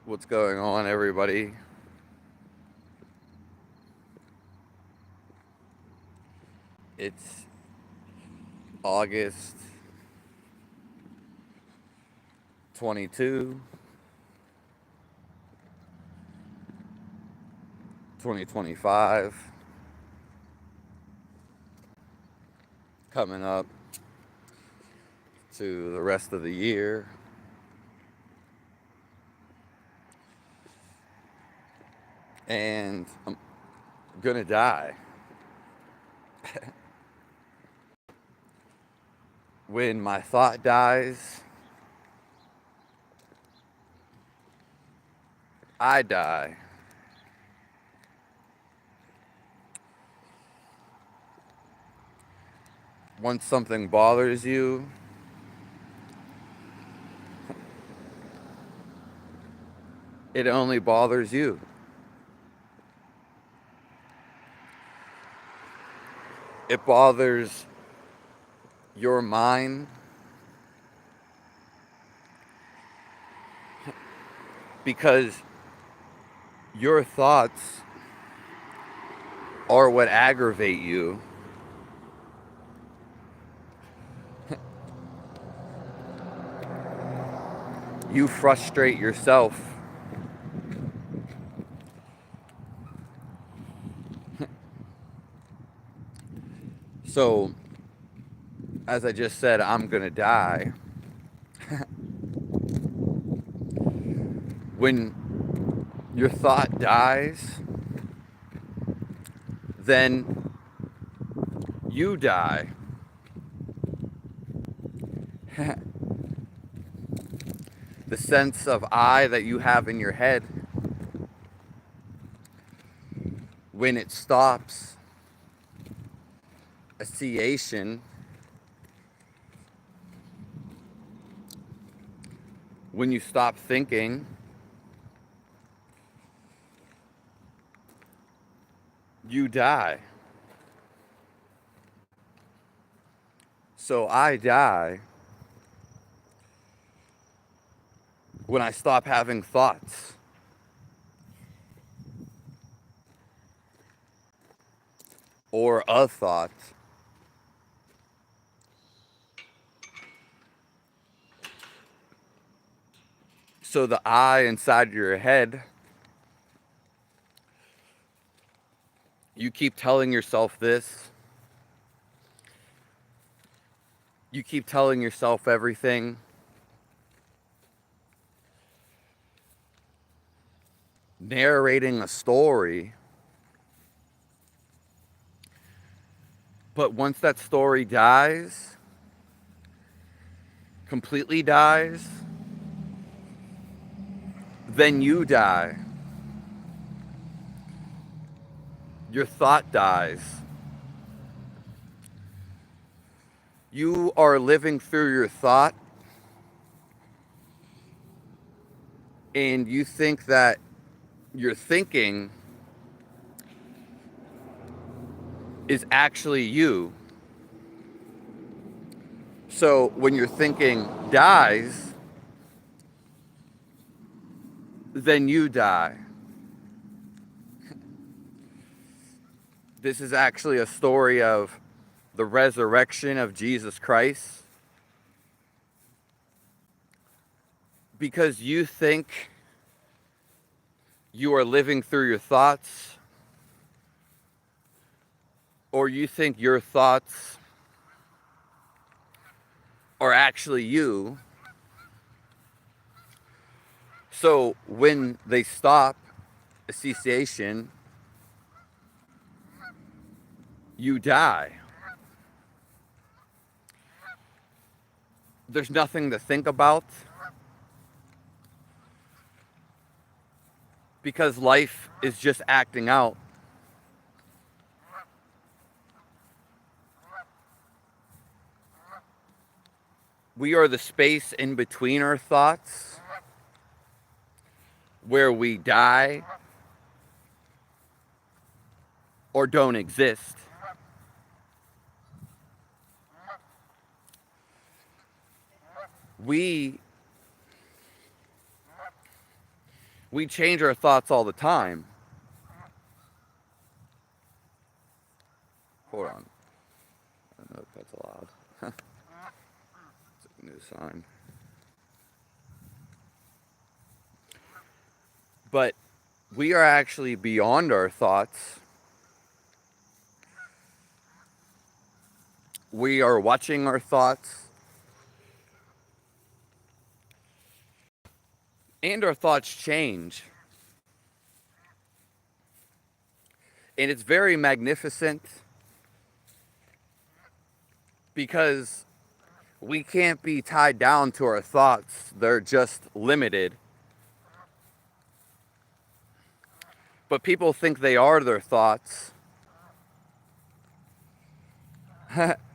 What's going on, everybody? It's August 22, 2025, coming up to the rest of the year. And I'm gonna die. When my thought dies, I die. Once something bothers you, it only bothers you. It bothers your mind because your thoughts are what aggravate you. You frustrate yourself. So, as I just said, I'm gonna die. When your thought dies, then you die. The sense of I that you have in your head, when it stops, association, when you stop thinking, you die. So I die when I stop having thoughts. Or a thought. So the I inside your head, you keep telling yourself this. You keep telling yourself everything. Narrating a story. But once that story dies, completely dies, then you die. Your thought dies. You are living through your thought, and you think that your thinking is actually you. So when your thinking dies, then you die. This is actually a story of the resurrection of Jesus Christ. Because you think you are living through your thoughts, or you think your thoughts are actually you. So when they stop association, you die. There's nothing to think about because life is just acting out. We are the space in between our thoughts where we die or don't exist. We change our thoughts all the time. Hold on. I don't know if that's allowed. It's a new sign. But we are actually beyond our thoughts. We are watching our thoughts. And our thoughts change. And it's very magnificent because we can't be tied down to our thoughts. They're just limited. But people think they are their thoughts.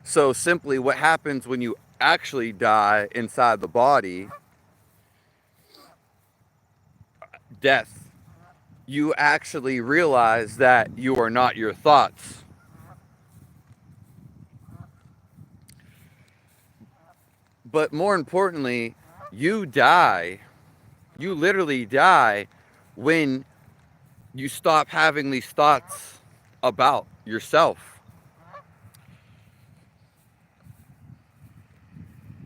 So simply what happens when you actually die inside the body, death, you actually realize that you are not your thoughts. But more importantly, you die. You literally die when you stop having these thoughts about yourself.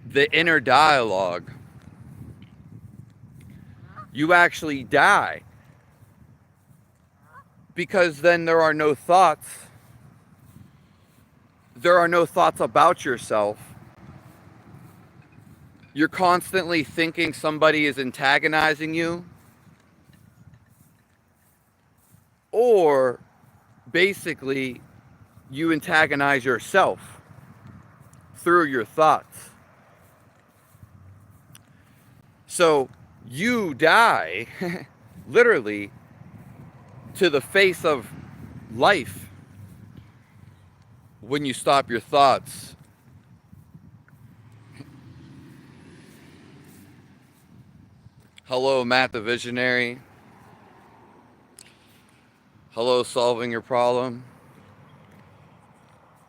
The inner dialogue. You actually die. Because then there are no thoughts. There are no thoughts about yourself. You're constantly thinking somebody is antagonizing you. Or basically, you antagonize yourself through your thoughts. So you die, literally, to the face of life when you stop your thoughts. Hello, Matt the Visionary. Hello, Solving Your Problem.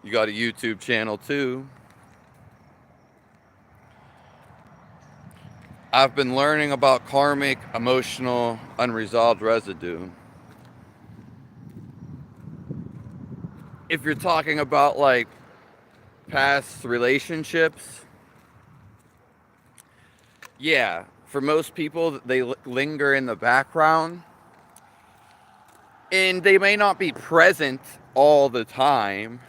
You got a YouTube channel too. I've been learning about karmic, emotional, unresolved residue. If you're talking about like past relationships, yeah, for most people, they linger in the background. And they may not be present all the time,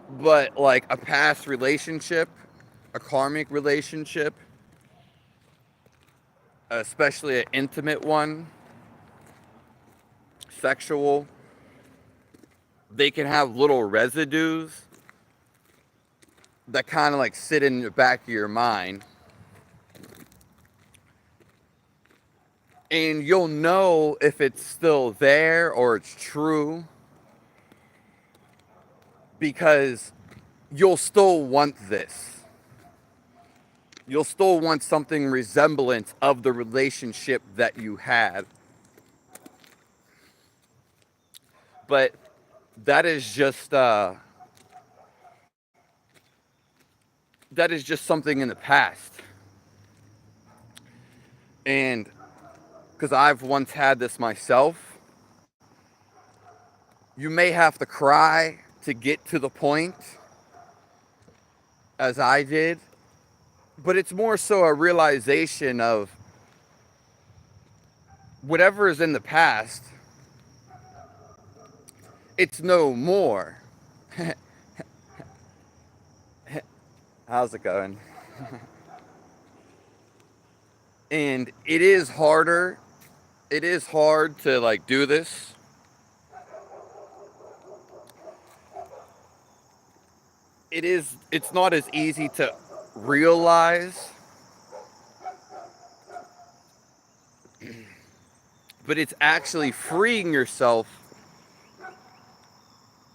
but like a past relationship, a karmic relationship, especially an intimate one, sexual, they can have little residues that kind of like sit in the back of your mind. And you'll know if it's still there or it's true because you'll still want this. You'll still want something resemblant of the relationship that you had. But that is just something in the past. And because I've once had this myself, you may have to cry to get to the point, as I did, but it's more so a realization of whatever is in the past, it's no more. How's it going? And it is harder. It is hard to like do this. It's not as easy to realize, but it's actually freeing yourself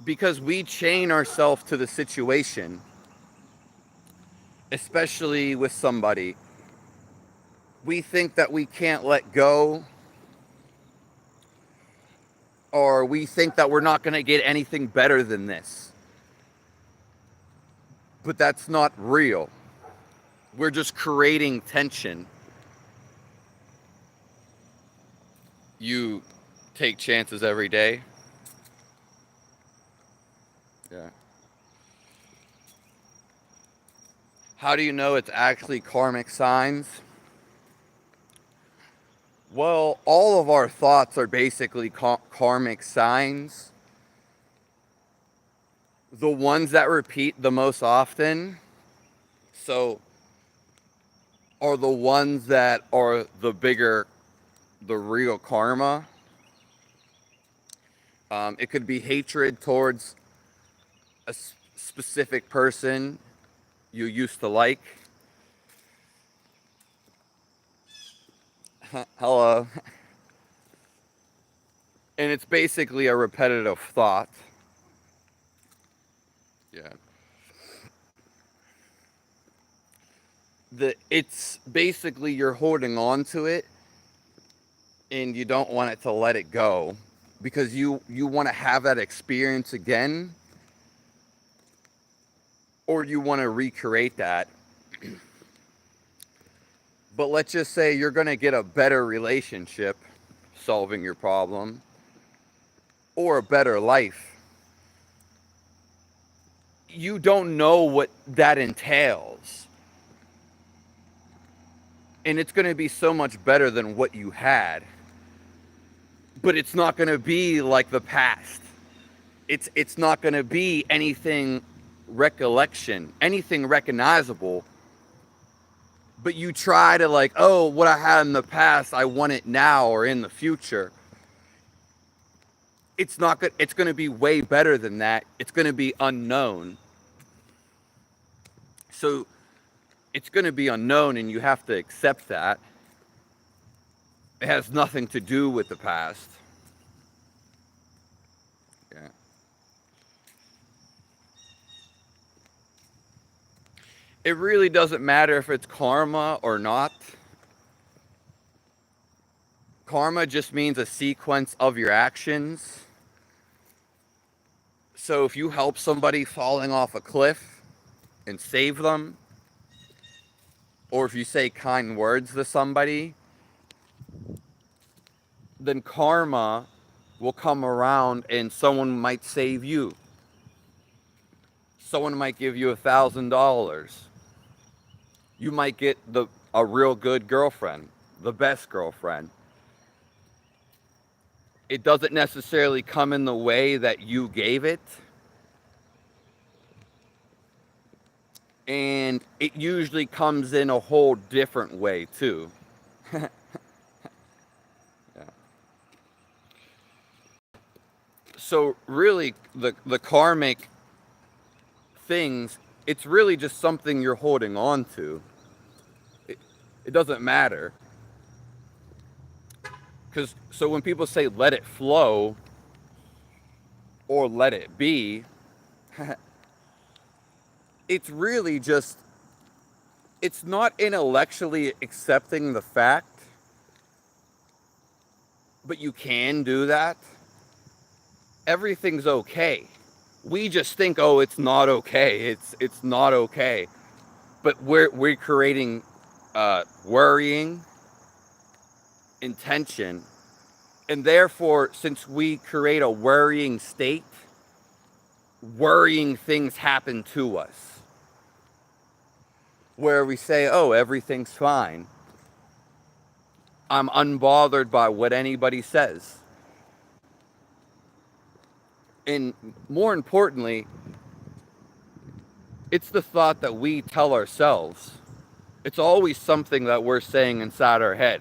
because we chain ourselves to the situation, especially with somebody. We think that we can't let go, or we think that we're not going to get anything better than this. But that's not real. We're just creating tension. you take chances every day. Yeah. How do you know it's actually karmic signs? Well, all of our thoughts are basically karmic signs. The ones that repeat the most often, so, are the ones that are the real karma. It could be hatred towards a specific person you used to like. Hello. And it's basically a repetitive thought. Yeah. It's basically you're holding on to it and you don't want it to let it go because you want to have that experience again, or you want to recreate that. But let's just say you're going to get a better relationship solving your problem, or a better life. You don't know what that entails. And it's going to be so much better than what you had. But it's not going to be like the past. It's not going to be anything anything recognizable. But you try to like, oh, what I had in the past, I want it now or in the future. It's not good. It's going to be way better than that. It's going to be unknown. So it's going to be unknown, and you have to accept that. It has nothing to do with the past. Yeah. It really doesn't matter if it's karma or not. Karma just means a sequence of your actions. So if you help somebody falling off a cliff and save them, or if you say kind words to somebody, then karma will come around and someone might save you. Someone might give you $1,000. You might get a real good girlfriend, the best girlfriend. It doesn't necessarily come in the way that you gave it. And it usually comes in a whole different way too. Yeah. So really the karmic things, it's really just something you're holding on to. It doesn't matter. So when people say let it flow or let it be, it's really just, it's not intellectually accepting the fact, but you can do that. Everything's okay. We just think, oh, it's not okay. It's not okay. But we're creating worrying, intention, and therefore, since we create a worrying state, worrying things happen to us. Where we say, oh, everything's fine. I'm unbothered by what anybody says. And more importantly, it's the thought that we tell ourselves. It's always something that we're saying inside our head.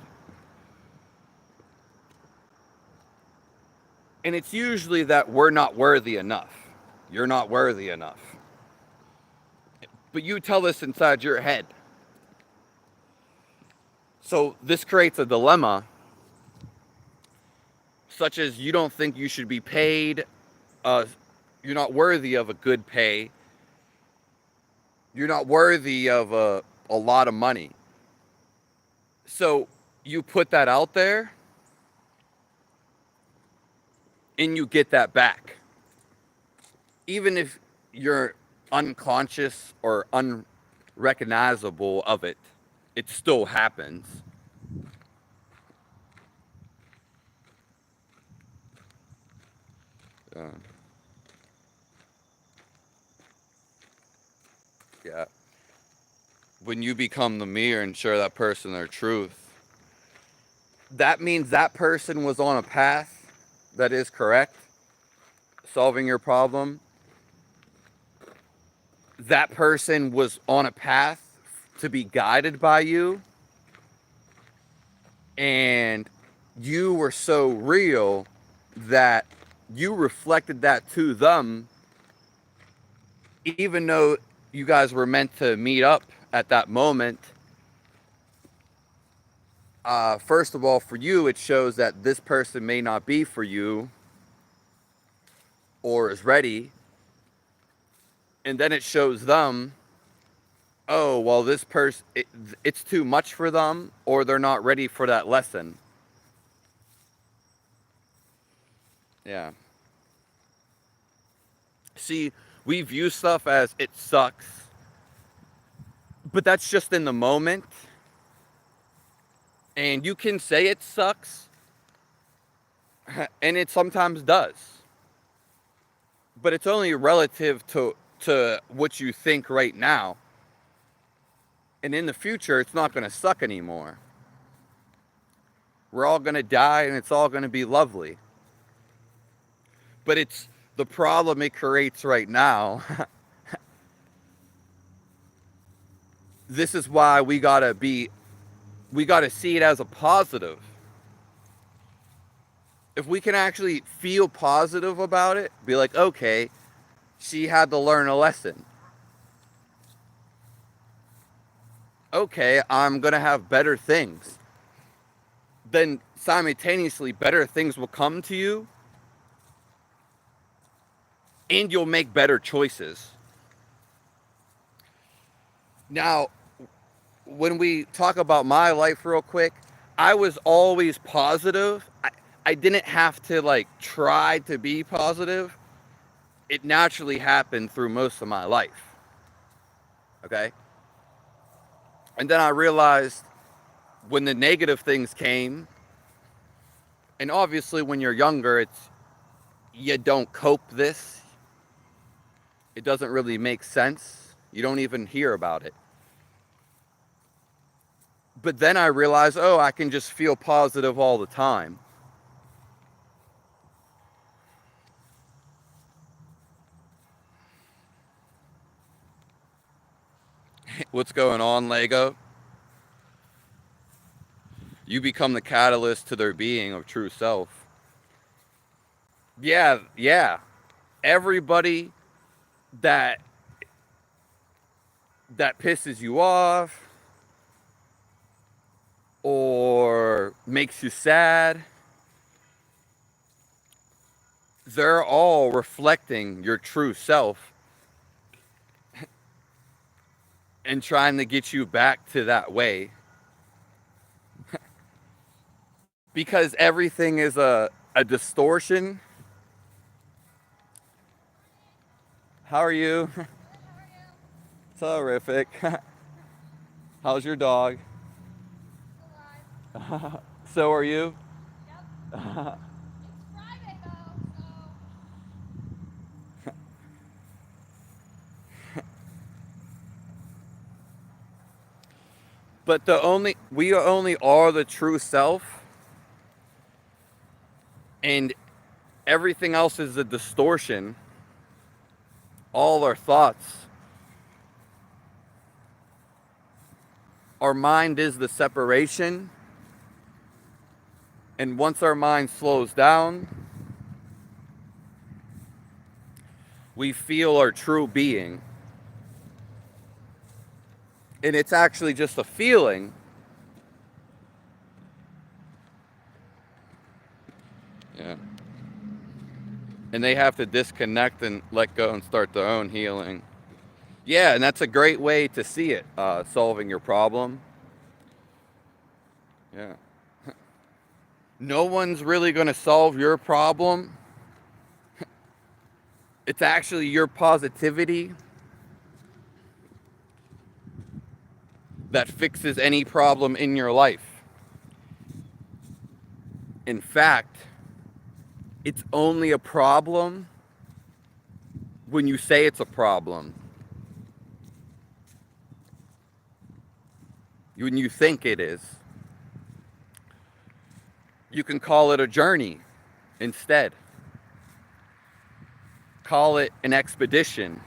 And it's usually that we're not worthy enough. You're not worthy enough. But you tell this inside your head. So this creates a dilemma, such as you don't think you should be paid. You're not worthy of a good pay. You're not worthy of a lot of money. So you put that out there and you get that back. Even if you're unconscious or unrecognizable of it, it still happens. Uh, yeah. When you become the mirror and show that person their truth, that means that person was on a path that is correct, solving your problem. That person was on a path to be guided by you, and you were so real that you reflected that to them, even though you guys were meant to meet up at that moment. First of all, for you, it shows that this person may not be for you or is ready. And then it shows them, oh, well, this person, it's too much for them, or they're not ready for that lesson. Yeah. See, we view stuff as it sucks, but that's just in the moment. And you can say it sucks, and it sometimes does. But it's only relative to what you think right now. And in the future, it's not going to suck anymore. We're all going to die, and it's all going to be lovely. But it's the problem it creates right now. This is why we got to see it as a positive. If we can actually feel positive about it, be like, okay, she had to learn a lesson. Okay, I'm going to have better things. Then simultaneously, better things will come to you, and you'll make better choices. Now, when we talk about my life real quick, I was always positive. I didn't have to like try to be positive. It naturally happened through most of my life. Okay? And then I realized when the negative things came, and obviously when you're younger, you don't cope this. It doesn't really make sense. You don't even hear about it. But then I realized, oh, I can just feel positive all the time. What's going on, Lego? You become the catalyst to their being of true self. Yeah. Everybody that pisses you off or makes you sad, they're all reflecting your true self and trying to get you back to that way. Because everything is a distortion. How are you? Terrific. How's your dog? Alive. So are you? Yep. It's Friday though, so. But we only are the true self, and everything else is a distortion. All our thoughts. Our mind is the separation. And once our mind slows down, we feel our true being. And it's actually just a feeling. Yeah. And they have to disconnect and let go and start their own healing. Yeah, and that's a great way to see it, solving your problem. Yeah. No one's really going to solve your problem. It's actually your positivity that fixes any problem in your life. In fact, It's only a problem when you say it's a problem. When you think it is. You can call it a journey instead. Call it an expedition.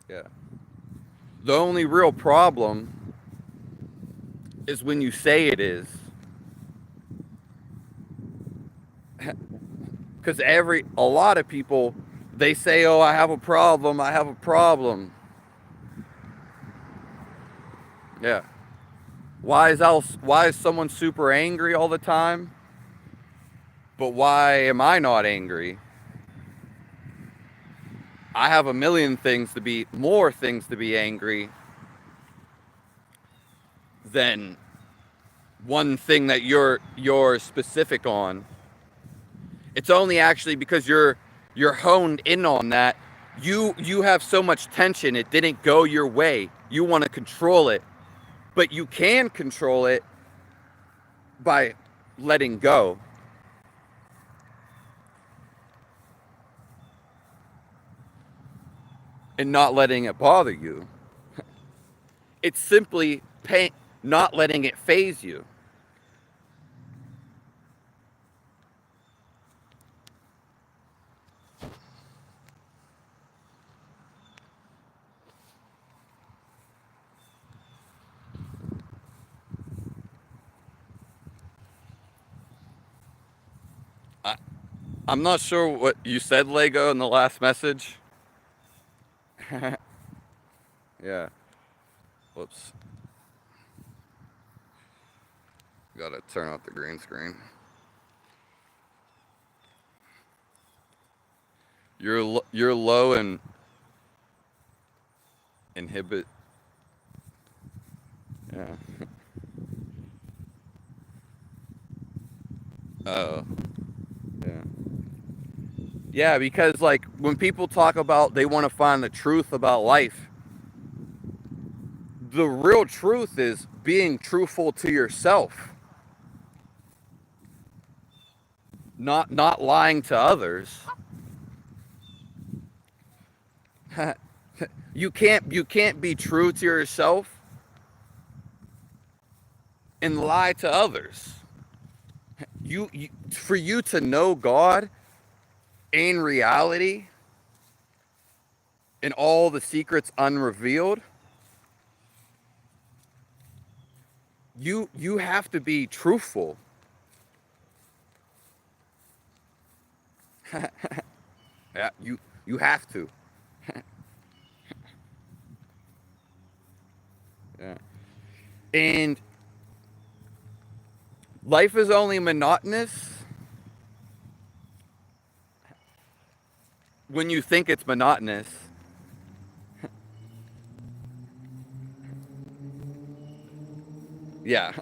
Yeah. The only real problem is when you say it is. Because a lot of people, they say, oh, I have a problem, I have a problem. Yeah. Why is someone super angry all the time? But why am I not angry? I have a million more things to be angry than one thing that you're specific on. It's only actually because you're honed in on that. You have so much tension, it didn't go your way. You want to control it. But you can control it by letting go. And not letting it bother you. It's simply not letting it phase you. I'm not sure what you said, Lego, in the last message. Yeah. Whoops. Gotta turn off the green screen. You're low and inhibit. Yeah. Oh. Yeah. Yeah, because like when people talk about they want to find the truth about life, the real truth is being truthful to yourself. Not lying to others. You can't be true to yourself and lie to others. You for you to know God in reality and all the secrets unrevealed, you have to be truthful. Yeah, you have to. Yeah. And life is only monotonous when you think it's monotonous. Yeah.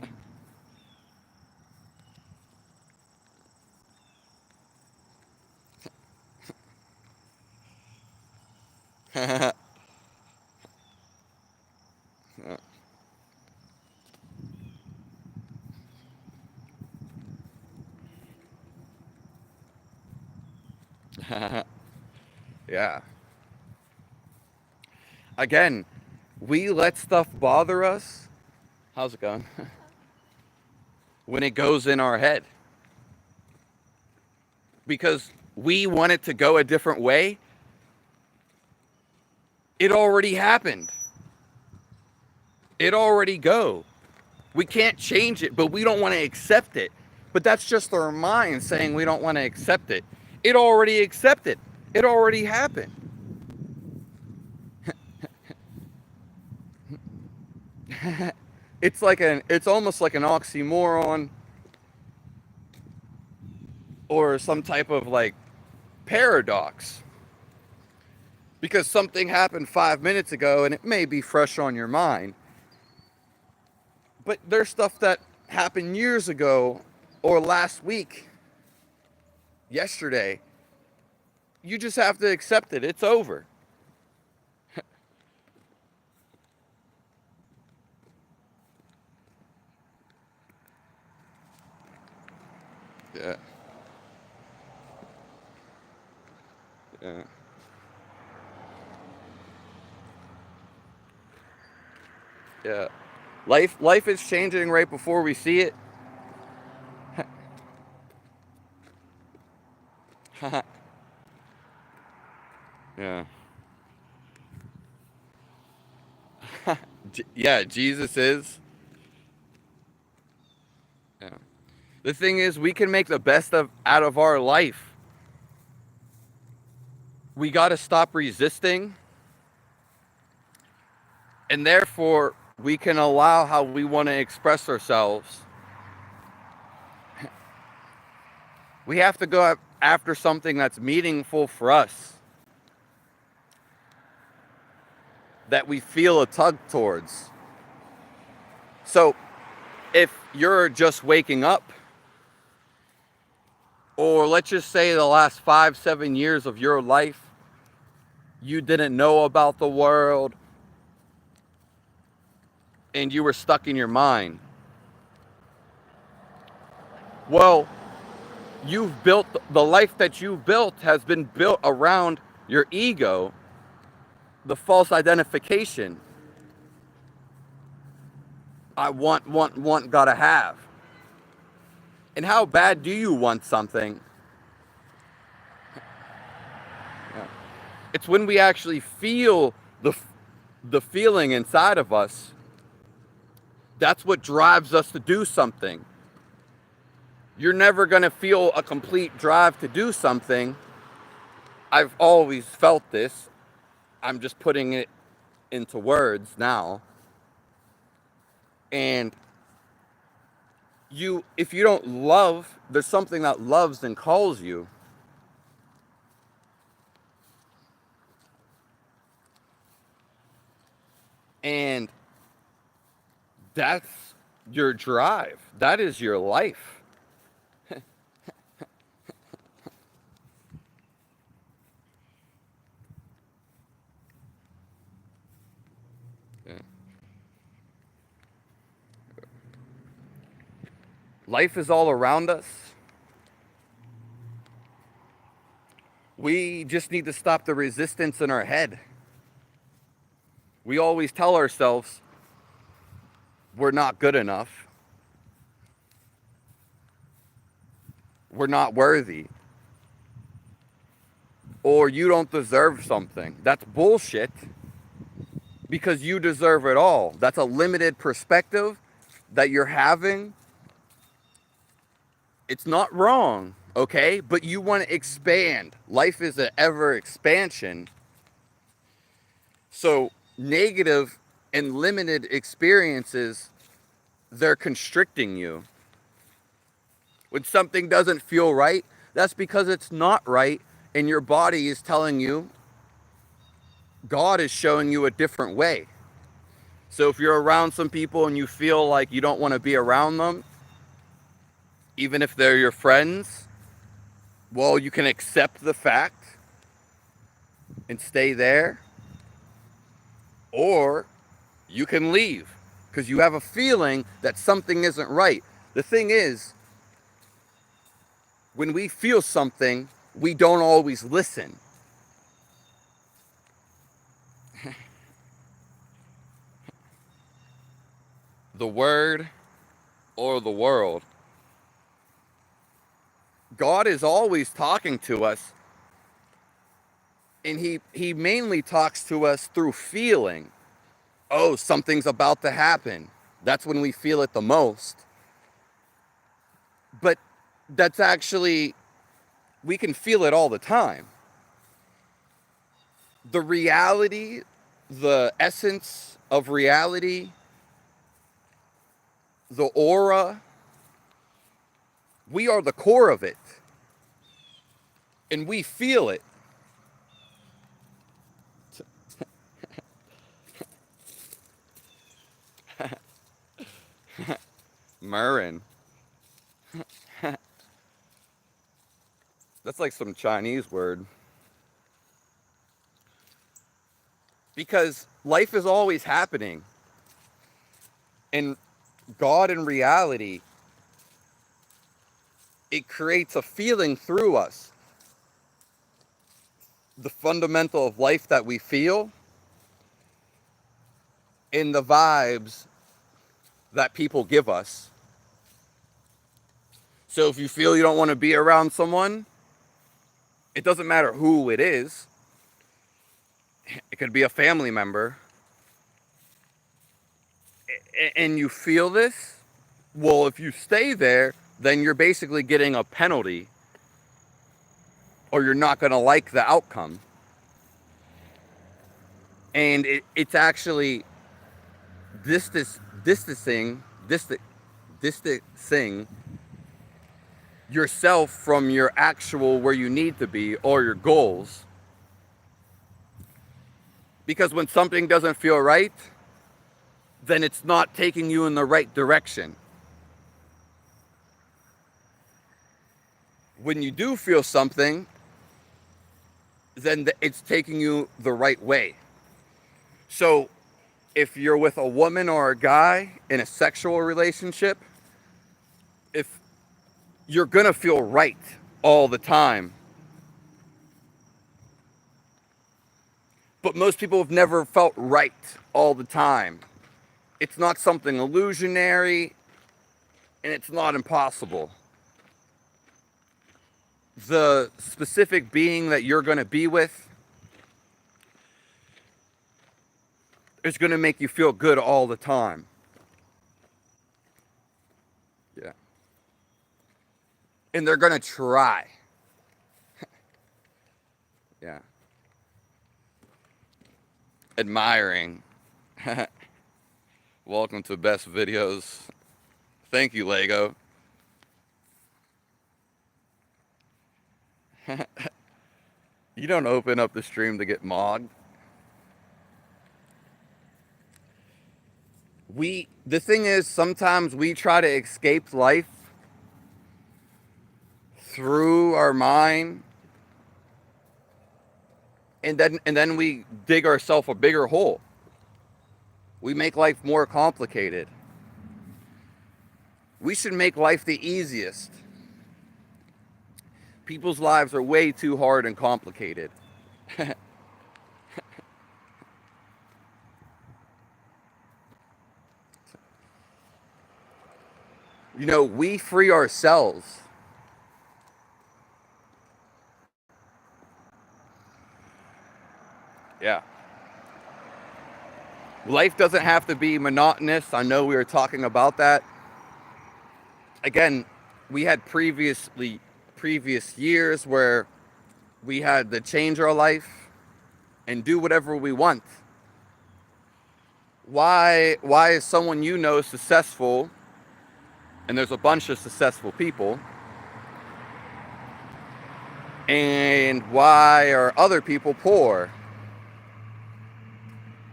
Yeah. Again, we let stuff bother us. How's it going? When it goes in our head. Because we want it to go a different way. It already happened. It already go. We can't change it, but we don't want to accept it. But that's just our mind saying we don't want to accept it. It already accepted. It already happened. It's almost like an oxymoron or some type of like paradox. Because something happened 5 minutes ago and it may be fresh on your mind. But there's stuff that happened years ago or last week, yesterday. You just have to accept it. It's over. Yeah. Yeah. Yeah. Life is changing right before we see it. Yeah. Yeah, Jesus is. Yeah. The thing is, we can make the best of out of our life. We got to stop resisting, and therefore we can allow how we want to express ourselves. We have to go after something that's meaningful for us, that we feel a tug towards. So, if you're just waking up, or let's just say the last 5, 7 years of your life, you didn't know about the world and you were stuck in your mind. Well, you've built the life that you've built has been built around your ego, the false identification. I want, gotta have. And how bad do you want something? It's when we actually feel the feeling inside of us. That's what drives us to do something. You're never going to feel a complete drive to do something. I've always felt this. I'm just putting it into words now. And if you don't love, there's something that loves and calls you. And that's your drive. That is your life. Yeah. Life is all around us. We just need to stop the resistance in our head. We always tell ourselves we're not good enough. We're not worthy. Or you don't deserve something. That's bullshit, because you deserve it all. That's a limited perspective that you're having. It's not wrong, okay? But you want to expand. Life is an ever expansion. So negative and limited experiences, they're constricting you. When something doesn't feel right, that's because it's not right, and your body is telling you, God is showing you a different way. So if you're around some people and you feel like you don't want to be around them, even if they're your friends, well, you can accept the fact and stay there, or you can leave because you have a feeling that something isn't right. The thing is, when we feel something, we don't always listen. The word or the world. God is always talking to us, and he mainly talks to us through feeling. Oh, something's about to happen. That's when we feel it the most. But that's actually, we can feel it all the time. The reality, the essence of reality, the aura, we are the core of it. And we feel it. Marin. That's like some Chinese word. Because life is always happening. And God in reality, it creates a feeling through us. The fundamental of life that we feel in the vibes that people give us. So if you feel you don't want to be around someone, it doesn't matter who it is. It could be a family member. And you feel this, well, if you stay there, then you're basically getting a penalty, or you're not going to like the outcome. And it's actually distancing yourself from your actual where you need to be or your goals. Because when something doesn't feel right, then it's not taking you in the right direction. When you do feel something, then it's taking you the right way. So if you're with a woman or a guy in a sexual relationship, if you're gonna feel right all the time. But most people have never felt right all the time. It's not something illusionary, and it's not impossible. The specific being that you're going to be with is going to make you feel good all the time. Yeah. And they're going to try. Yeah. Admiring. Welcome to Best Videos. Thank you, Lego. You don't open up the stream to get mogged. The thing is, sometimes we try to escape life through our mind, and then we dig ourselves a bigger hole. We make life more complicated. We should make life the easiest. People's lives are way too hard and complicated. You know, we free ourselves. Yeah. Life doesn't have to be monotonous. I know we were talking about that. Again, we had previous years where we had to change our life and do whatever we want. Why is someone you know successful, and there's a bunch of successful people, and why are other people poor?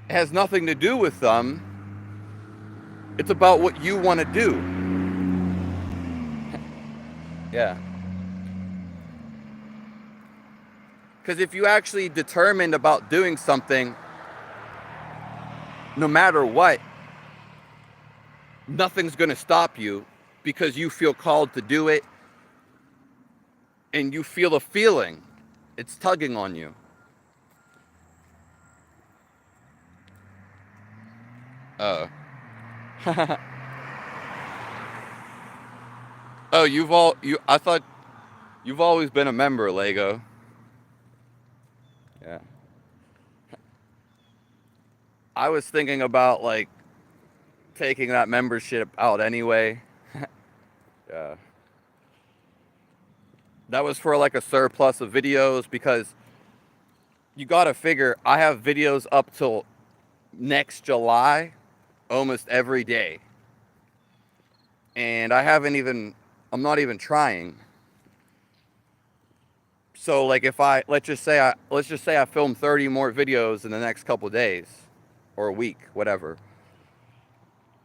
It has nothing to do with them. It's about what you want to do. Yeah. Because if you actually determined about doing something, no matter what, nothing's going to stop you, because you feel called to do it, and you feel a feeling. It's tugging on you. Oh. Oh, I thought you've always been a member, Lego. Yeah. I was thinking about like taking that membership out anyway. Yeah. That was for like a surplus of videos, because you gotta figure I have videos up till next July almost every day. And I'm not even trying. So like if let's just say I film 30 more videos in the next couple days or a week, whatever.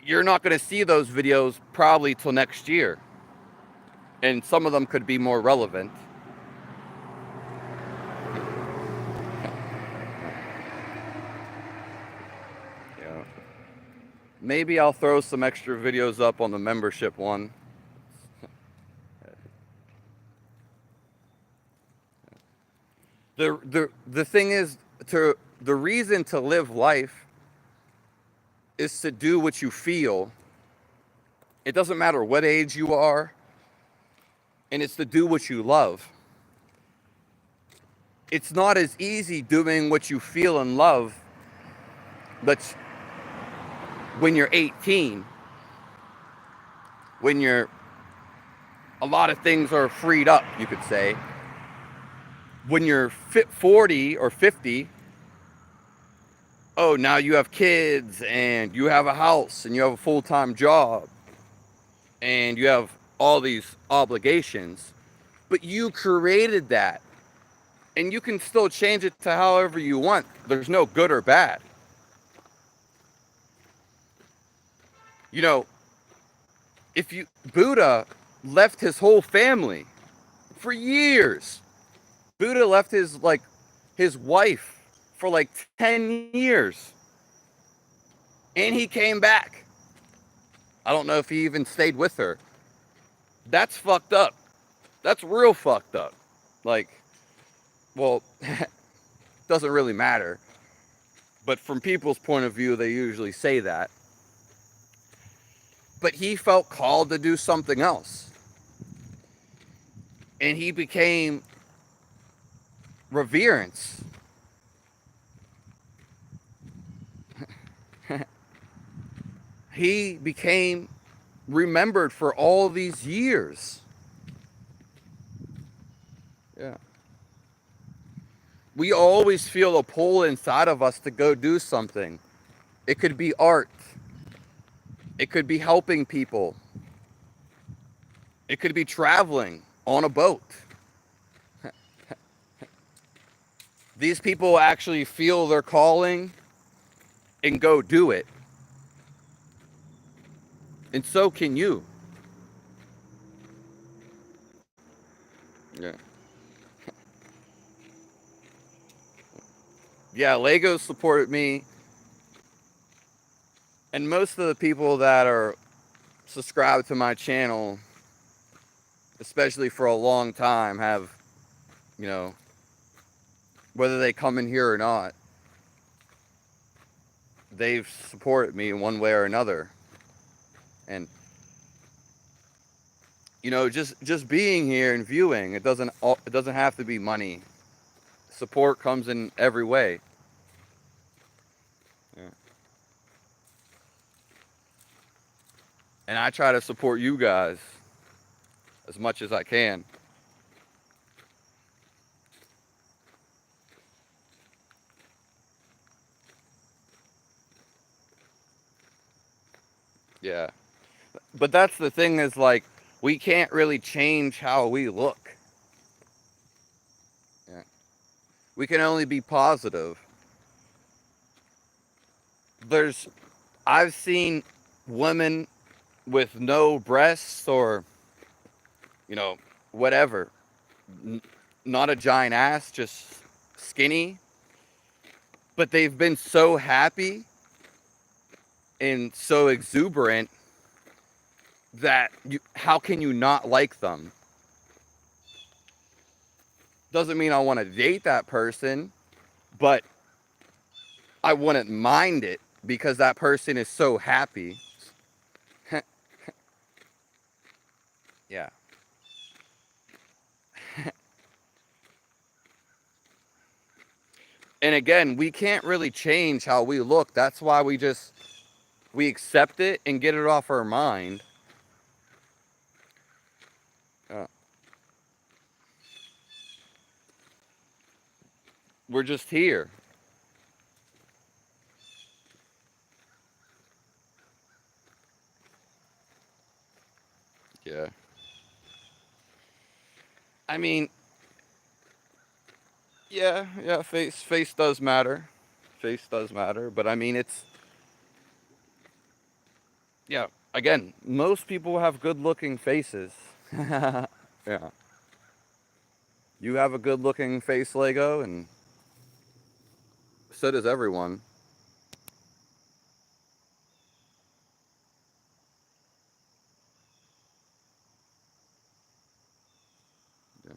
You're not going to see those videos probably till next year. And some of them could be more relevant. Yeah. Maybe I'll throw some extra videos up on the membership one. The thing is, the reason to live life is to do what you feel. It doesn't matter what age you are, and it's to do what you love. It's not as easy doing what you feel and love that's when you're 18, when you're a lot of things are freed up, you could say. When you're 40 or 50, oh, now you have kids and you have a house and you have a full-time job and you have all these obligations, but you created that, and you can still change it to however you want. There's no good or bad. You know, if you Buddha left his whole family for years. Buddha left his wife for like 10 years, and he came back. I don't know if he even stayed with her. That's fucked up. That's real fucked up. Like, well, doesn't really matter. But from people's point of view, they usually say that. But he felt called to do something else. And he became reverence. He became remembered for all these years. Yeah. We always feel a pull inside of us to go do something. It could be art. It could be helping people. It could be traveling on a boat. These people actually feel their calling and go do it. And so can you. Yeah. Yeah, Lego supported me. And most of the people that are subscribed to my channel, especially for a long time, have, you know, whether they come in here or not, they've supported me in one way or another. And you know, just being here and viewing, it doesn't have to be money. Support comes in every way. Yeah. And I try to support you guys as much as I can. Yeah. But that's the thing, is like, we can't really change how we look. Yeah. We can only be positive. I've seen women with no breasts or, you know, whatever, not a giant ass, just skinny, but they've been so happy and so exuberant that how can you not like them? Doesn't mean I want to date that person, but I wouldn't mind it because that person is so happy. Yeah. And again, we can't really change how we look. That's why we accept it and get it off our mind. Uh, we're just here. Yeah. I mean, yeah, face does matter. Face does matter, but I mean, yeah, again, most people have good-looking faces. Yeah. You have a good-looking face, Lego, and so does everyone. Yeah.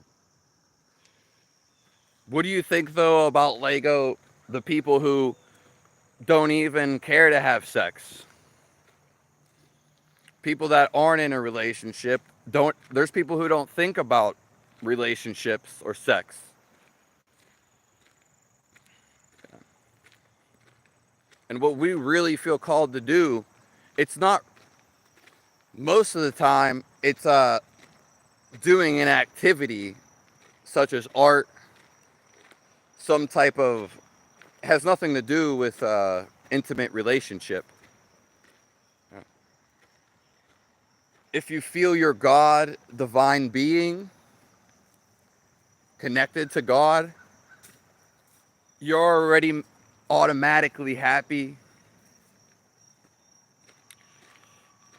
What do you think, though, about Lego, the people who don't even care to have sex? People that aren't in a relationship, there's people who don't think about relationships or sex. And what we really feel called to do, it's not, most of the time, it's doing an activity such as art, some type of, has nothing to do with intimate relationship. If you feel your God, divine being, connected to God, you're already automatically happy.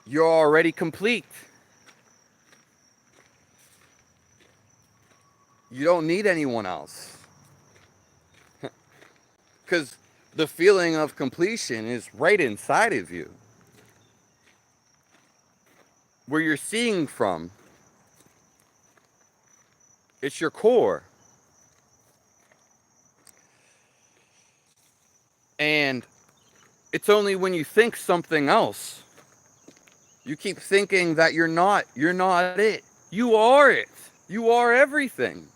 You're already complete. You don't need anyone else. Because the feeling of completion is right inside of you. Where you're seeing from, it's your core. And it's only when you think something else, you keep thinking that you're not it. You are it. You are everything.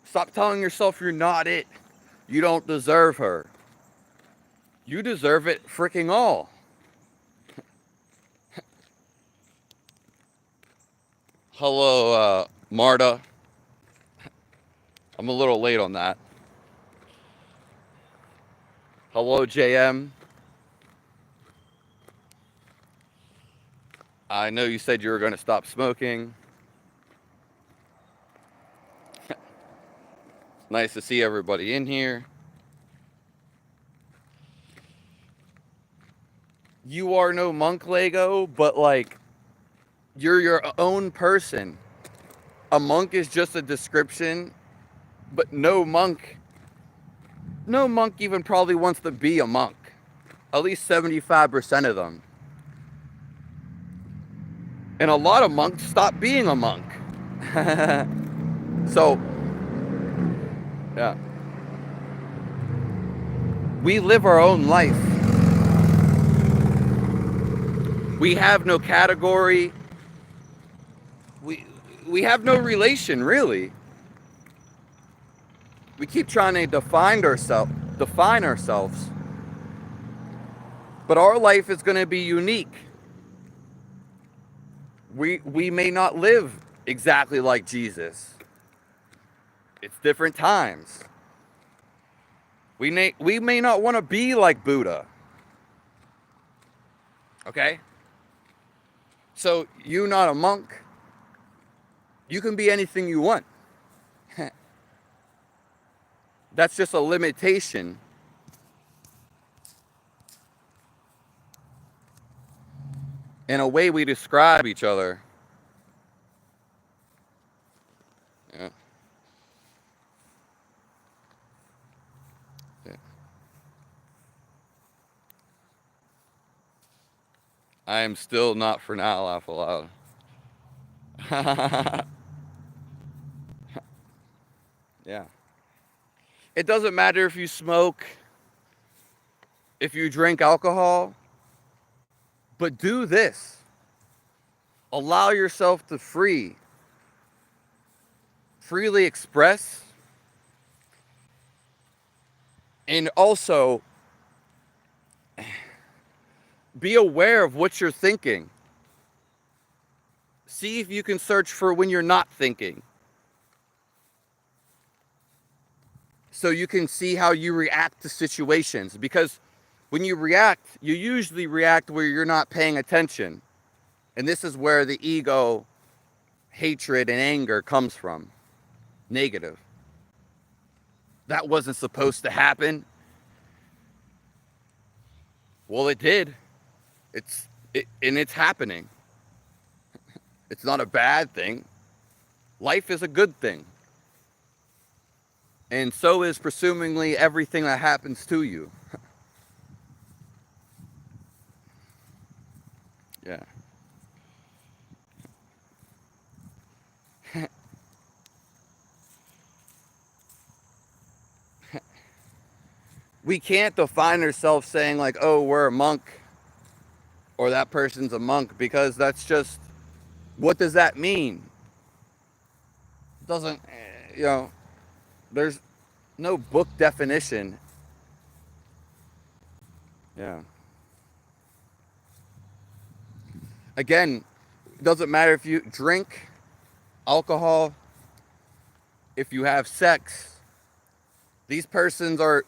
Stop telling yourself you're not it. You don't deserve her. You deserve it freaking all. Hello, Marta. I'm a little late on that. Hello, JM. I know you said you were going to stop smoking. Nice to see everybody in here. You are no monk, Lego, but like, you're your own person. A monk is just a description, but no monk even probably wants to be a monk. At least 75% of them. And a lot of monks stop being a monk. So, yeah. We live our own life. We have no category. We have no relation, really. We keep trying to define ourselves. But our life is going to be unique. We may not live exactly like Jesus. It's different times. We may not want to be like Buddha. Okay? So, you not a monk, you can be anything you want. That's just a limitation. In a way we describe each other. Yeah. Yeah. I am still not for now, laugh aloud. Yeah. It doesn't matter if you smoke, if you drink alcohol, but do this. Allow yourself to freely express, and also be aware of what you're thinking. See if you can search for when you're not thinking. So you can see how you react to situations. Because when you react, you usually react where you're not paying attention. And this is where the ego, hatred, and anger comes from. Negative. That wasn't supposed to happen. Well, it did. And it's happening. It's not a bad thing. Life is a good thing. And so is presumably everything that happens to you. Yeah. we can't define ourselves saying like, oh, we're a monk or that person's a monk, because that's just, what does that mean? It doesn't, there's no book definition. Yeah. Again, it doesn't matter if you drink alcohol, if you have sex. These persons are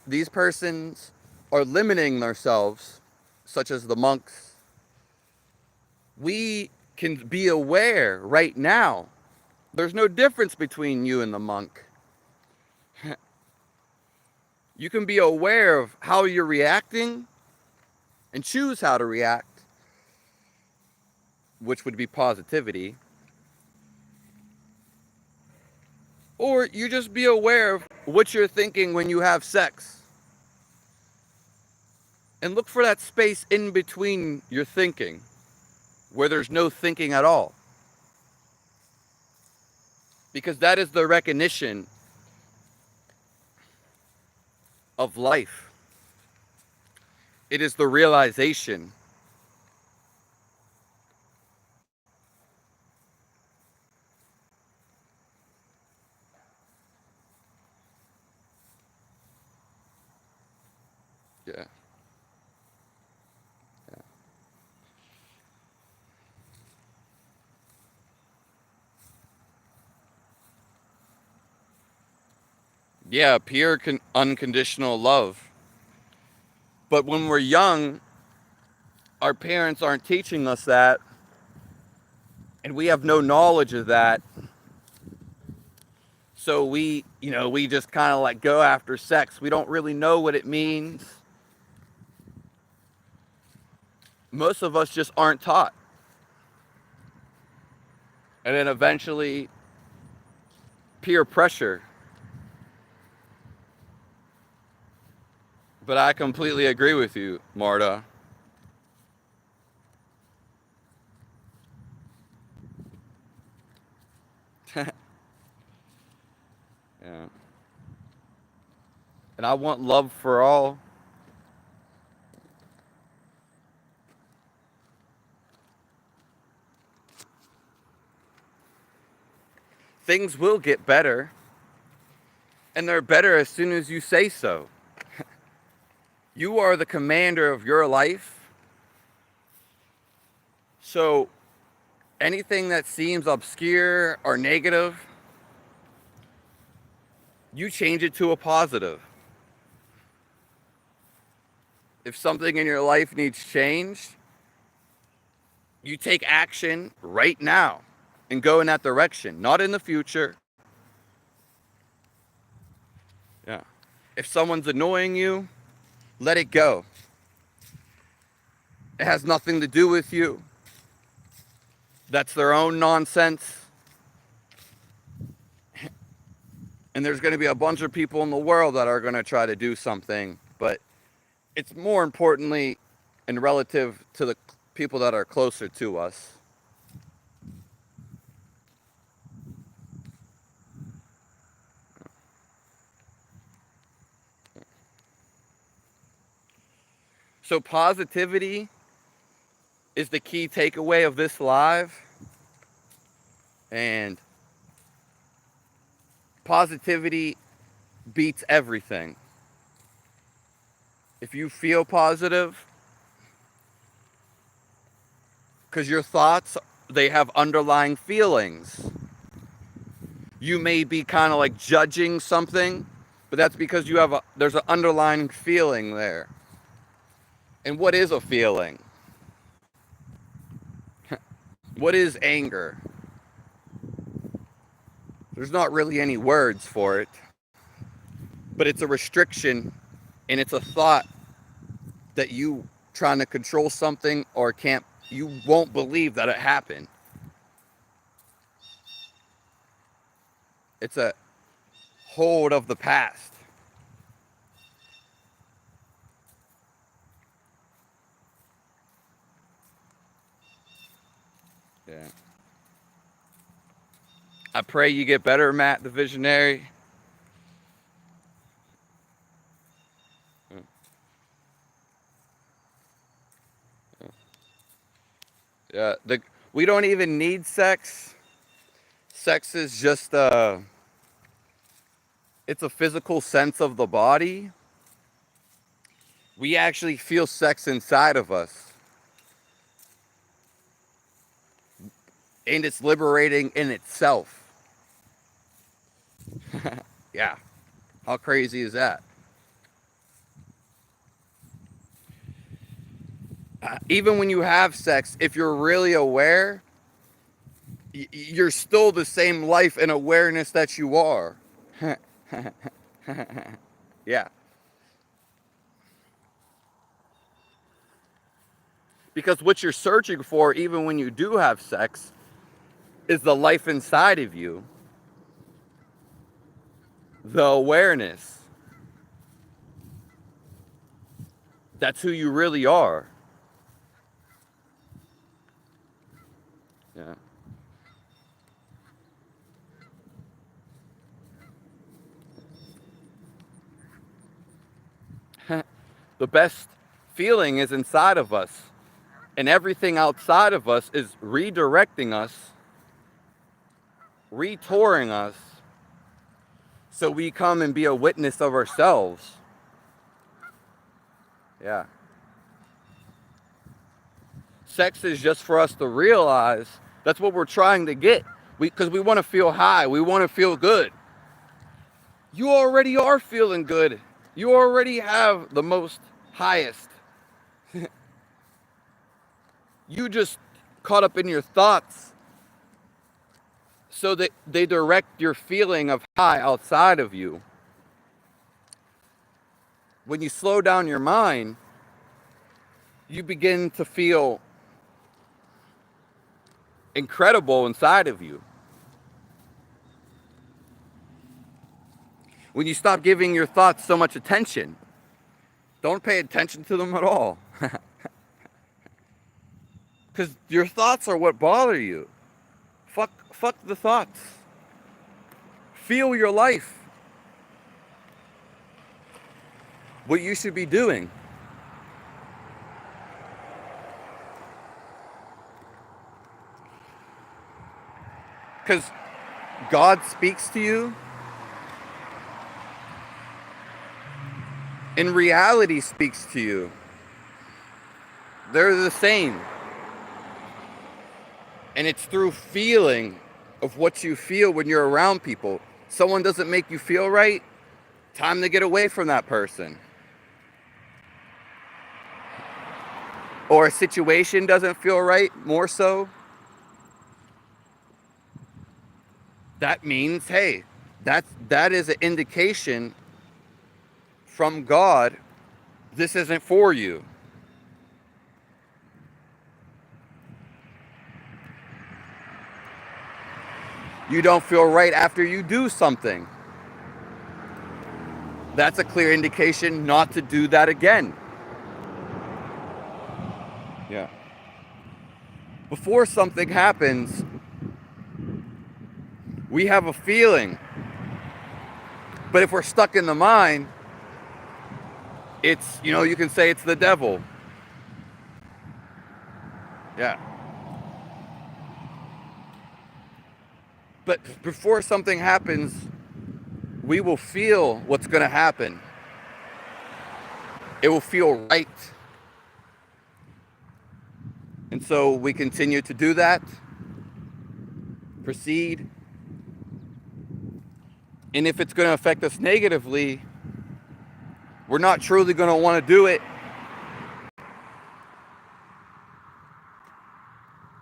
limiting themselves, such as the monks. We can be aware right now. There's no difference between you and the monk. You can be aware of how you're reacting and choose how to react, which would be positivity. Or you just be aware of what you're thinking when you have sex. And look for that space in between your thinking, where there's no thinking at all. Because that is the recognition of life. It is the realization. Yeah. Yeah, pure unconditional love. But when we're young, our parents aren't teaching us that, and we have no knowledge of that. So we just kind of like go after sex. We don't really know what it means. Most of us just aren't taught. And then eventually, peer pressure. But I completely agree with you, Marta. Yeah. And I want love for all. Things will get better. And they're better as soon as you say so. You are the commander of your life. So anything that seems obscure or negative, you change it to a positive. If something in your life needs change, you take action right now and go in that direction, not in the future. Yeah. If someone's annoying you, let it go. It has nothing to do with you. That's their own nonsense. And there's going to be a bunch of people in the world that are going to try to do something, but it's more importantly and relative to the people that are closer to us. So positivity is the key takeaway of this live. And positivity beats everything. If you feel positive, because your thoughts, they have underlying feelings. You may be kind of like judging something, but that's because there's an underlying feeling there. And what is a feeling? What is anger? There's not really any words for it, but it's a restriction, and it's a thought that you trying to control something or you won't believe that it happened. It's a hold of the past. Yeah. I pray you get better, Matt, the visionary. Yeah, we don't even need sex. Sex is just it's a physical sense of the body. We actually feel sex inside of us, and it's liberating in itself. Yeah, how crazy is that? Even when you have sex, if you're really aware, you're still the same life and awareness that you are. Yeah. Because what you're searching for, even when you do have sex, is the life inside of you, the awareness. That's who you really are. Yeah. The best feeling is inside of us, and everything outside of us is redirecting us, retouring us, so we come and be a witness of ourselves. Yeah. Sex is just for us to realize that's what we're trying to get. Because we want to feel high, we want to feel good. You already are feeling good. You already have the most highest. You just caught up in your thoughts so that they direct your feeling of high outside of you. When you slow down your mind, you begin to feel incredible inside of you. When you stop giving your thoughts so much attention, don't pay attention to them at all. Because your thoughts are what bother you. Fuck the thoughts. Feel your life. What you should be doing. Because God speaks to you, and reality speaks to you. They're the same. And it's through feeling of what you feel when you're around people. Someone doesn't make you feel right, time to get away from that person. Or a situation doesn't feel right, more so. That means, hey, that is an indication from God, this isn't for you. You don't feel right after you do something. That's a clear indication not to do that again. Yeah. Before something happens, we have a feeling. But if we're stuck in the mind, it's, you can say it's the devil. Yeah. But before something happens, we will feel what's going to happen. It will feel right. And so we continue to do that, proceed. And if it's going to affect us negatively, we're not truly going to want to do it.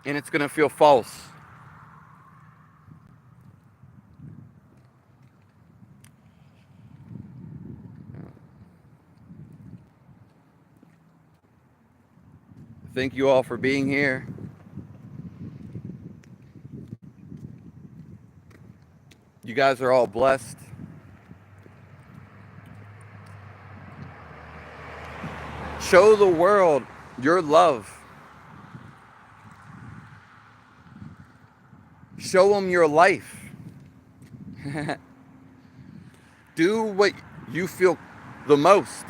And it's going to feel false. Thank you all for being here. You guys are all blessed. Show the world your love. Show them your life. Do what you feel the most.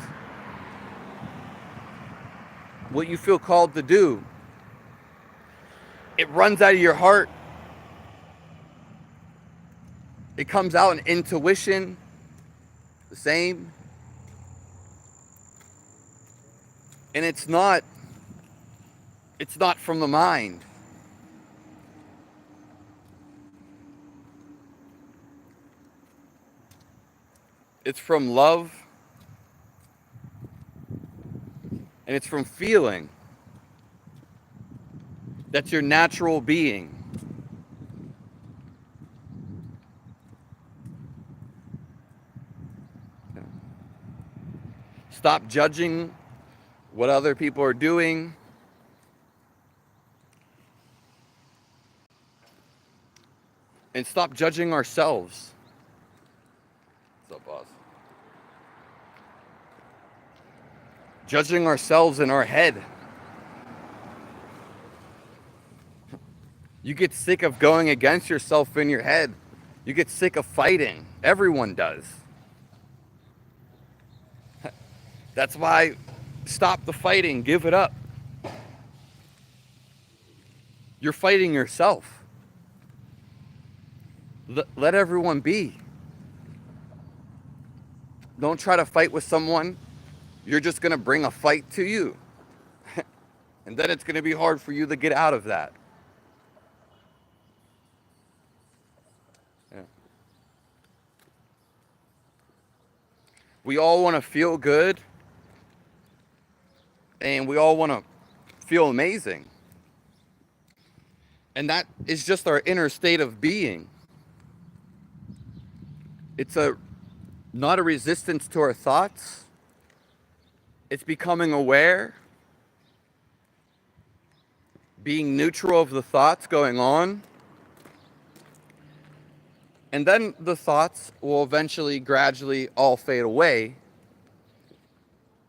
What you feel called to do. It runs out of your heart. It comes out in intuition, the same. And it's not from the mind. It's from love, and it's from feeling. That's your natural being. Stop judging what other people are doing. And stop judging ourselves. What's up, boss? Judging ourselves in our head. You get sick of going against yourself in your head. You get sick of fighting. Everyone does. That's why stop the fighting. Give it up. You're fighting yourself. Let everyone be. Don't try to fight with someone. You're just going to bring a fight to you. And then it's going to be hard for you to get out of that. Yeah. We all want to feel good. And we all want to feel amazing. And that is just our inner state of being. It's not a resistance to our thoughts. It's becoming aware, being neutral of the thoughts going on. And then the thoughts will eventually, gradually all fade away.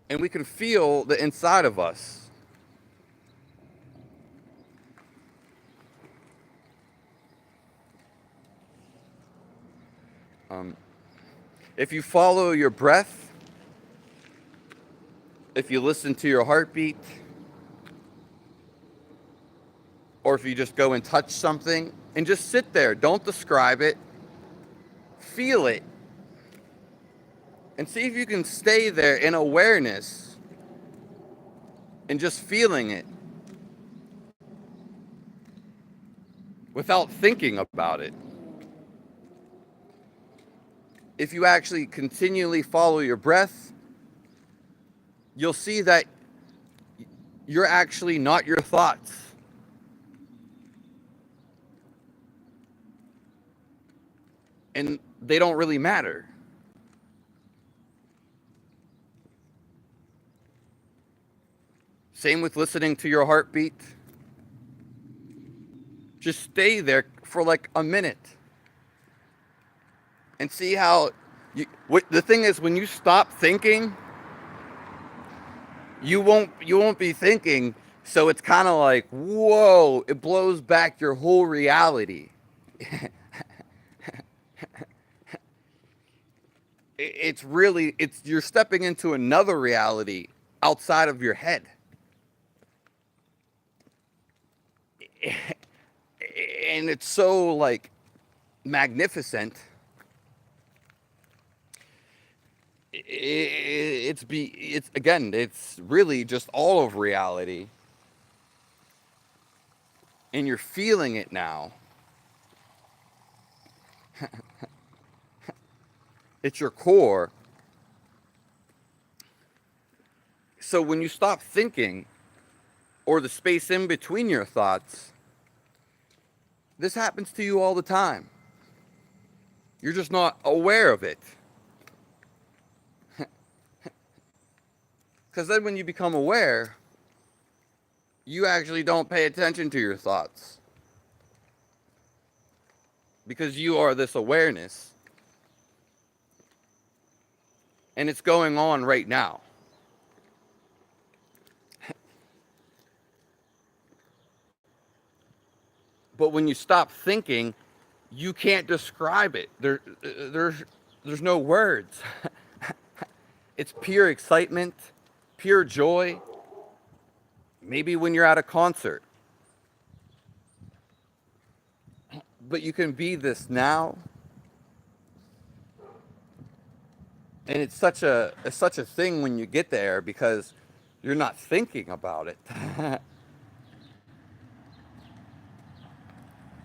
And we can feel the inside of us. If you follow your breath, if you listen to your heartbeat, or if you just go and touch something and just sit there, don't describe it, feel it, and see if you can stay there in awareness and just feeling it without thinking about it. If you actually continually follow your breath, you'll see that you're actually not your thoughts. And they don't really matter. Same with listening to your heartbeat. Just stay there for like a minute. And see how the thing is, when you stop thinking, you won't be thinking, so it's kind of like, whoa, it blows back your whole reality. You're stepping into another reality outside of your head. And it's so like magnificent. It's really just all of reality, and you're feeling it now. It's your core. So when you stop thinking, or the space in between your thoughts, this happens to you all the time. You're just not aware of it. Because then when you become aware, you actually don't pay attention to your thoughts. Because you are this awareness. And it's going on right now. But when you stop thinking, you can't describe it. There's no words. It's pure excitement, pure joy. Maybe when you're at a concert. But you can be this now, and it's such a thing when you get there because you're not thinking about it.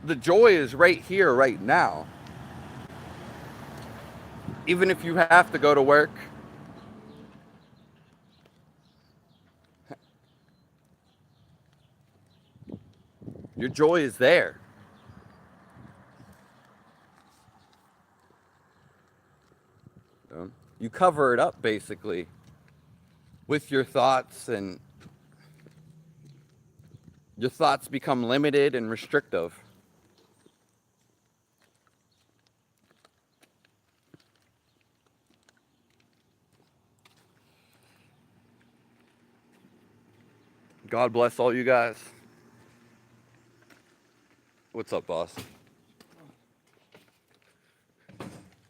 The joy is right here, right now. Even if you have to go to work, your joy is there. You cover it up basically with your thoughts, and your thoughts become limited and restrictive. God bless all you guys. What's up, boss?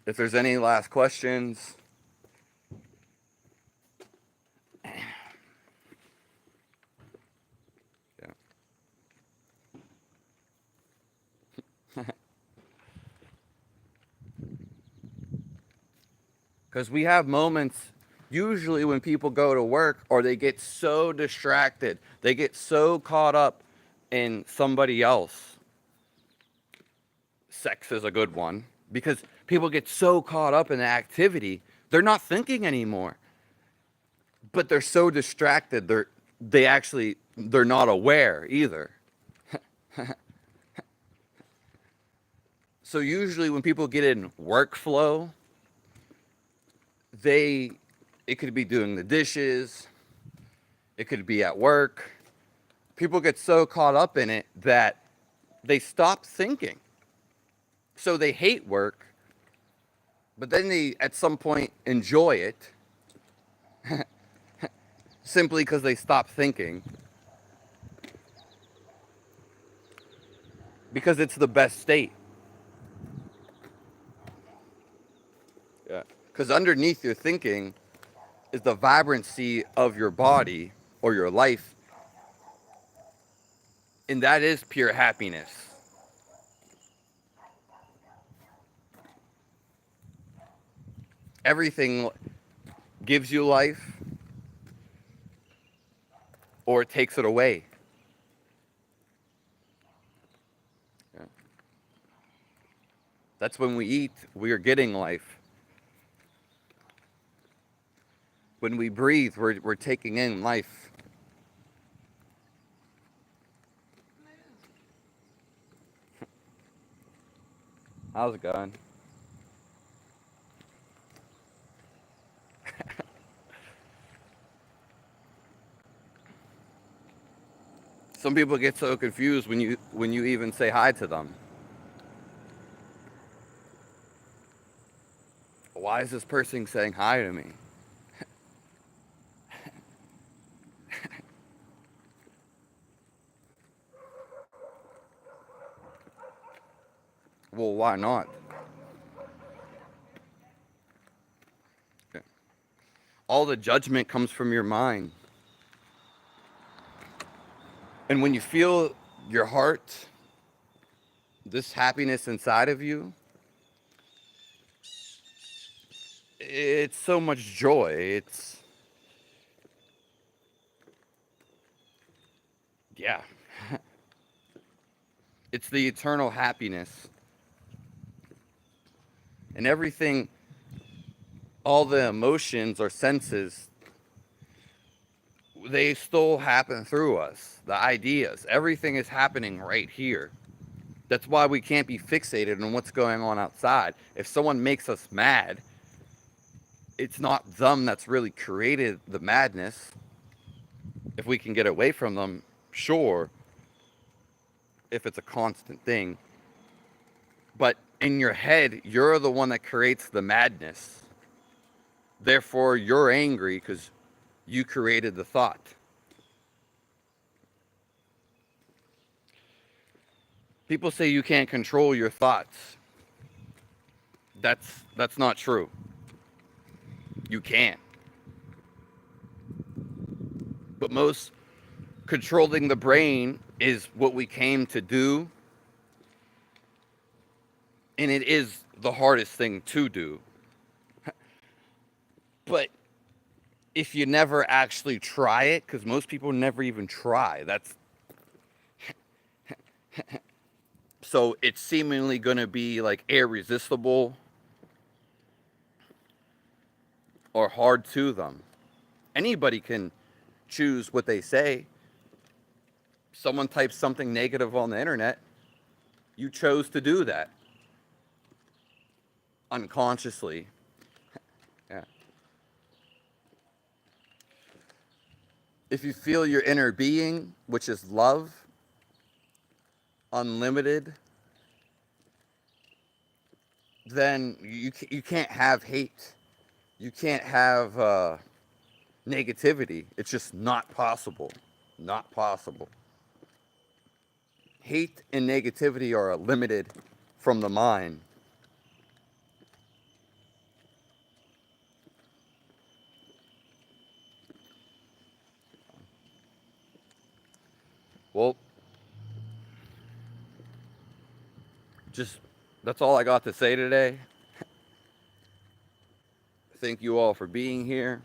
If there's any last questions, yeah. Because we have moments, usually when people go to work or they get so distracted, they get so caught up in somebody else. Sex is a good one, because people get so caught up in the activity, they're not thinking anymore. But they're so distracted, they're not aware either. So usually when people get in workflow, it could be doing the dishes, it could be at work. People get so caught up in it that they stop thinking. So they hate work, but then they at some point enjoy it simply because they stop thinking. Because it's the best state. Yeah. Because underneath your thinking is the vibrancy of your body or your life. And that is pure happiness. Everything gives you life or it takes it away. Yeah. That's when we eat, we are getting life. When we breathe, we're taking in life. How's it going? Some people get so confused when you even say hi to them. Why is this person saying hi to me? Well, why not? All the judgment comes from your mind. And when you feel your heart, this happiness inside of you, it's so much joy. Yeah. It's the eternal happiness. And everything, all the emotions or senses, they still happen through us. The ideas, everything is happening right here. That's why we can't be fixated on what's going on outside. If someone makes us mad, it's not them that's really created the madness. If we can get away from them, sure, if it's a constant thing. But in your head, you're the one that creates the madness. Therefore, you're angry because you created the thought. People say you can't control your thoughts. That's not true. You can. But most controlling the brain is what we came to do And it is the hardest thing to do. But if you never actually try it, because most people never even try, so it's seemingly going to be like irresistible or hard to them. Anybody can choose what they say. Someone types something negative on the internet, you chose to do that unconsciously. Yeah. If you feel your inner being, which is love, unlimited, then you can't have hate. You can't have negativity. It's just not possible. Not possible. Hate and negativity are limited from the mind. Well, just that's all I got to say today. Thank you all for being here.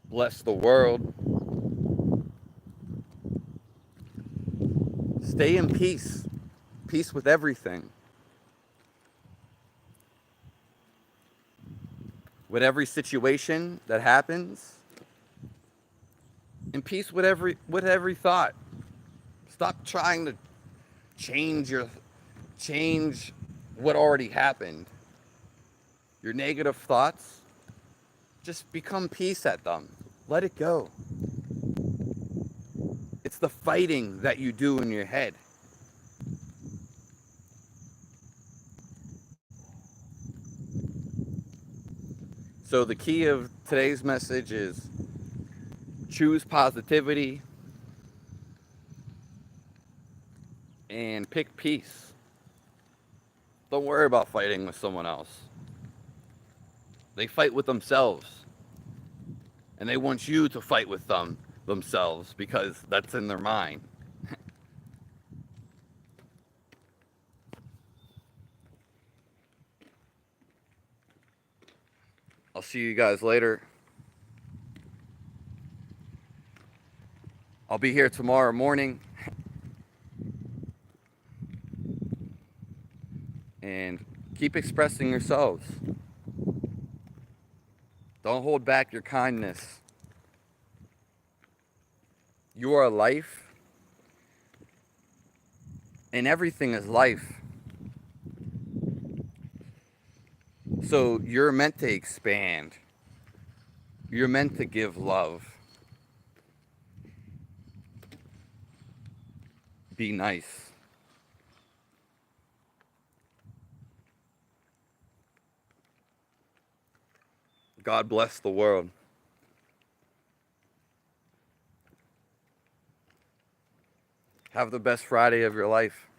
Bless the world. Stay in peace. Peace with everything. With every situation that happens. In peace with every thought. Stop trying to change what already happened. Your negative thoughts, just become peace at them. Let it go. It's the fighting that you do in your head. So the key of today's message is choose positivity and pick peace. Don't worry about fighting with someone else. They fight with themselves. And they want you to fight with themselves because that's in their mind. I'll see you guys later. I'll be here tomorrow morning. And keep expressing yourselves. Don't hold back your kindness. You are life. And everything is life. So you're meant to expand. You're meant to give love. Be nice. God bless the world. Have the best Friday of your life.